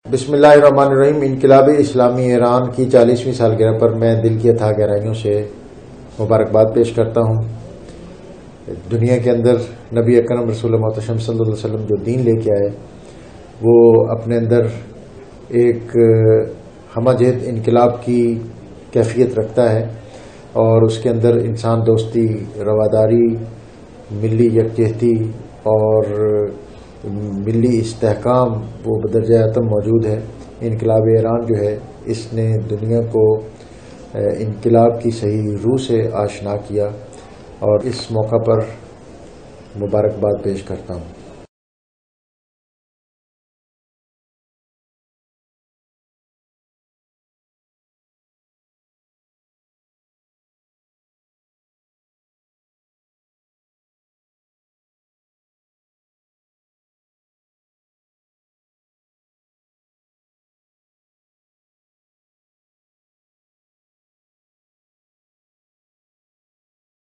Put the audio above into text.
بسم اللہ الرحمن الرحیم۔ انقلاب اسلامی ایران کی 40ویں سالگرہ پر میں دل کی اتھاہ گہرائیوں سے مبارکباد پیش کرتا ہوں۔ دنیا کے اندر نبی اکرم رسول محتشم صلی اللہ علیہ وسلم جو دین لے کے آئے وہ اپنے اندر ایک ہمہ جہت انقلاب کی کیفیت رکھتا ہے، اور اس کے اندر انسان دوستی، رواداری، ملی یکجہتی اور ملی استحکام وہ بدرجہ اتم موجود ہے۔ انقلاب ایران جو ہے اس نے دنیا کو انقلاب کی صحیح روح سے آشنا کیا، اور اس موقع پر مبارکباد پیش کرتا ہوں۔